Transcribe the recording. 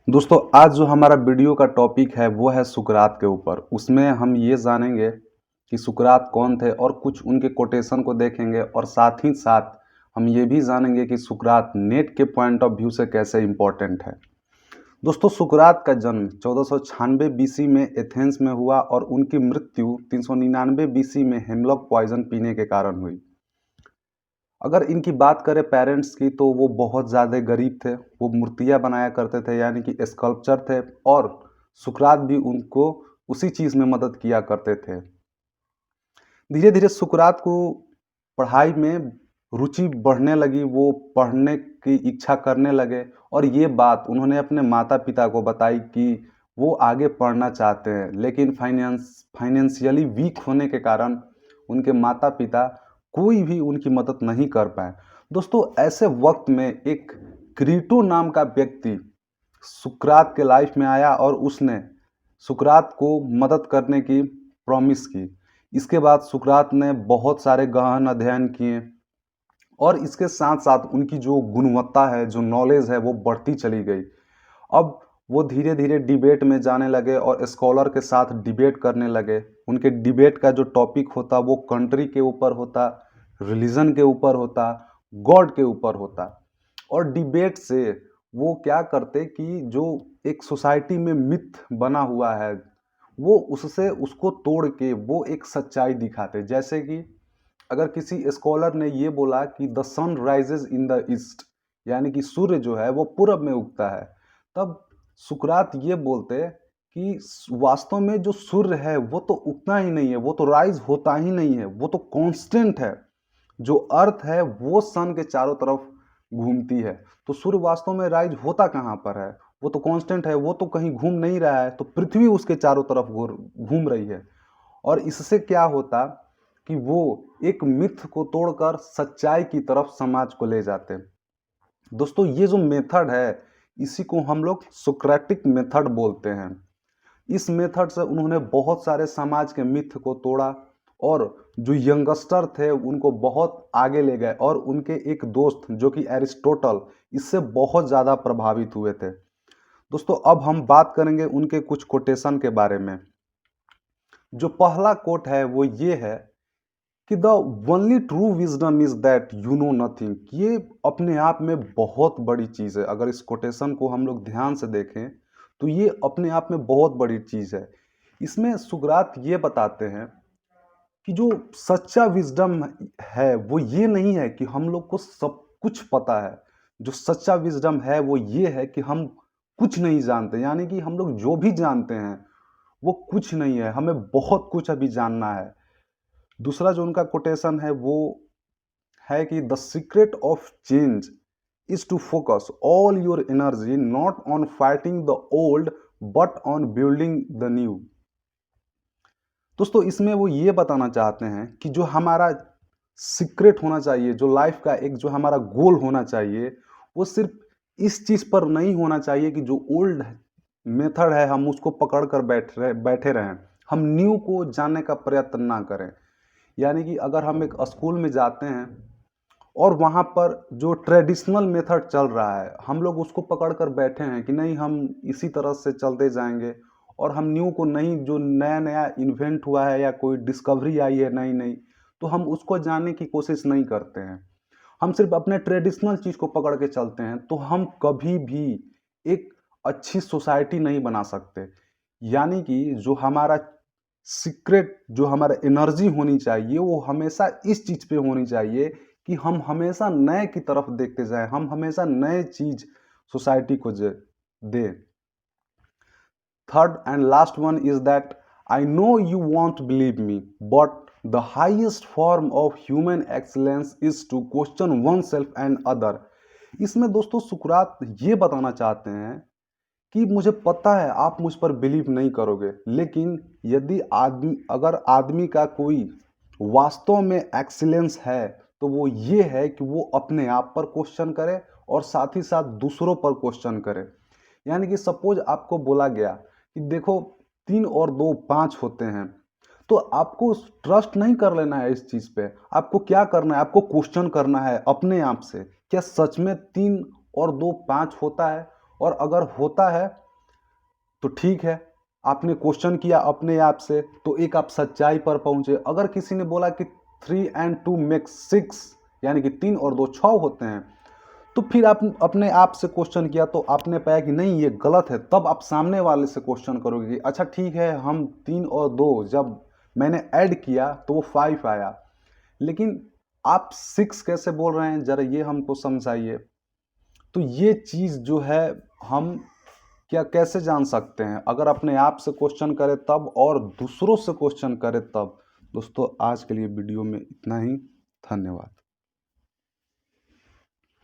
दोस्तों आज जो हमारा वीडियो का टॉपिक है वो है सुकरात के ऊपर। उसमें हम ये जानेंगे कि सुकरात कौन थे और कुछ उनके कोटेशन को देखेंगे और साथ ही साथ हम ये भी जानेंगे कि सुकरात नेट के पॉइंट ऑफ व्यू से कैसे इम्पोर्टेंट है। दोस्तों सुकरात का जन्म 1496 बीसी में एथेंस में हुआ और उनकी मृत्यु 399 बीसी में हेमलॉक पॉइजन पीने के कारण हुई। अगर इनकी बात करें पेरेंट्स की तो वो बहुत ज़्यादा गरीब थे। वो मूर्तियाँ बनाया करते थे यानी कि स्कल्पचर थे और सुकरात भी उनको उसी चीज़ में मदद किया करते थे। धीरे धीरे सुकरात को पढ़ाई में रुचि बढ़ने लगी। वो पढ़ने की इच्छा करने लगे और ये बात उन्होंने अपने माता पिता को बताई कि वो आगे पढ़ना चाहते हैं, लेकिन फाइनेंशियली वीक होने के कारण उनके माता पिता कोई भी उनकी मदद नहीं कर पाए। दोस्तों ऐसे वक्त में एक क्रीटो नाम का व्यक्ति सुकरात के लाइफ में आया और उसने सुकरात को मदद करने की प्रॉमिस की। इसके बाद सुकरात ने बहुत सारे गहन अध्ययन किए और इसके साथ साथ उनकी जो गुणवत्ता है, जो नॉलेज है, वो बढ़ती चली गई। अब वो धीरे धीरे डिबेट में जाने लगे और स्कॉलर के साथ डिबेट करने लगे। उनके डिबेट का जो टॉपिक होता वो कंट्री के ऊपर होता, रिलीजन के ऊपर होता, गॉड के ऊपर होता। और डिबेट से वो क्या करते कि जो एक सोसाइटी में मिथ बना हुआ है वो उससे उसको तोड़ के वो एक सच्चाई दिखाते। जैसे कि अगर किसी स्कॉलर ने ये बोला कि the sun rises in the east, यानी कि सूर्य जो है वो पूरब में उगता है, तब सुकरात ये बोलते कि वास्तव में जो सूर्य है वो तो उगता ही नहीं है, वो तो राइज होता ही नहीं है, वो तो कांस्टेंट है। जो अर्थ है वो सन के चारों तरफ घूमती है, तो सूर्य वास्तव में राइज होता कहाँ पर है? वो तो कांस्टेंट है, वो तो कहीं घूम नहीं रहा है, तो पृथ्वी उसके चारों तरफ घूम रही है। और इससे क्या होता कि वो एक मिथ को तोड़कर सच्चाई की तरफ समाज को ले जाते हैं। दोस्तों ये जो मेथड है इसी को हम लोग सोक्रेटिक मेथड बोलते हैं। इस मेथड से उन्होंने बहुत सारे समाज के मिथ को तोड़ा और जो यंगस्टर थे उनको बहुत आगे ले गए और उनके एक दोस्त जो कि एरिस्टोटल, इससे बहुत ज़्यादा प्रभावित हुए थे। दोस्तों अब हम बात करेंगे उनके कुछ कोटेशन के बारे में। जो पहला कोट है वो ये है कि the only true wisdom is that you know nothing. ये अपने आप में बहुत बड़ी चीज़ है। अगर इस कोटेशन को हम लोग ध्यान से देखें तो ये अपने आप में बहुत बड़ी चीज़ है। इसमें सुकरात ये बताते हैं कि जो सच्चा विजडम है वो ये नहीं है कि हम लोग को सब कुछ पता है। जो सच्चा विजडम है वो ये है कि हम कुछ नहीं जानते, यानी कि हम लोग जो भी जानते हैं वो कुछ नहीं है, हमें बहुत कुछ अभी जानना है। दूसरा जो उनका कोटेशन है वो है कि the secret of change is to focus all your energy not on fighting the old but on building the new. दोस्तों इसमें वो ये बताना चाहते हैं कि जो हमारा सीक्रेट होना चाहिए, जो लाइफ का एक जो हमारा गोल होना चाहिए, वो सिर्फ इस चीज़ पर नहीं होना चाहिए कि जो ओल्ड मेथड है हम उसको पकड़ कर बैठे रहें, हम न्यू को जानने का प्रयत्न ना करें। यानी कि अगर हम एक स्कूल में जाते हैं और वहाँ पर जो ट्रेडिशनल मेथड चल रहा है हम लोग उसको पकड़ कर बैठे हैं कि नहीं हम इसी तरह से चलते जाएंगे और हम न्यू को नहीं, जो नया नया इन्वेंट हुआ है या कोई डिस्कवरी आई है नई नई, तो हम उसको जानने की कोशिश नहीं करते हैं। हम सिर्फ अपने ट्रेडिशनल चीज़ को पकड़ के चलते हैं, तो हम कभी भी एक अच्छी सोसाइटी नहीं बना सकते। यानी कि जो हमारा सीक्रेट, जो हमारा एनर्जी होनी चाहिए वो हमेशा इस चीज़ पे होनी चाहिए कि हम हमेशा नए की तरफ देखते जाएं, हम हमेशा नए चीज़ सोसाइटी को दें। Third and last one is that I know you won't believe me but the highest form of human excellence is to question oneself and other. इसमें दोस्तों सुकरात ये बताना चाहते हैं कि मुझे पता है आप मुझ पर बिलीव नहीं करोगे, लेकिन यदि अगर आदमी का कोई वास्तव में एक्सीलेंस है तो वो ये है कि वो अपने आप पर क्वेश्चन करे और साथ ही साथ दूसरों पर क्वेश्चन करे। यानी कि सपोज आपको बोला गया कि देखो 3 और 2 5 होते हैं, तो आपको ट्रस्ट नहीं कर लेना है इस चीज़ पे। आपको क्या करना है, आपको क्वेश्चन करना है अपने आप से, क्या सच में 3 और 2 5 होता है? और अगर होता है तो ठीक है, आपने क्वेश्चन किया अपने आप से तो एक आप सच्चाई पर पहुंचे। अगर किसी ने बोला कि 3 and 2 makes 6 यानी कि 3 और 2 6 होते हैं, तो फिर आप अपने आप से क्वेश्चन किया तो आपने पाया कि नहीं ये गलत है, तब आप सामने वाले से क्वेश्चन करोगे कि अच्छा ठीक है, हम 3 और 2 जब मैंने ऐड किया तो वो 5 आया, लेकिन आप 6 कैसे बोल रहे हैं, जरा ये हमको समझाइए। तो ये चीज़ जो है हम क्या कैसे जान सकते हैं? अगर अपने आप से क्वेश्चन करें तब, और दूसरों से क्वेश्चन करें तब। दोस्तों आज के लिए वीडियो में इतना ही। धन्यवाद।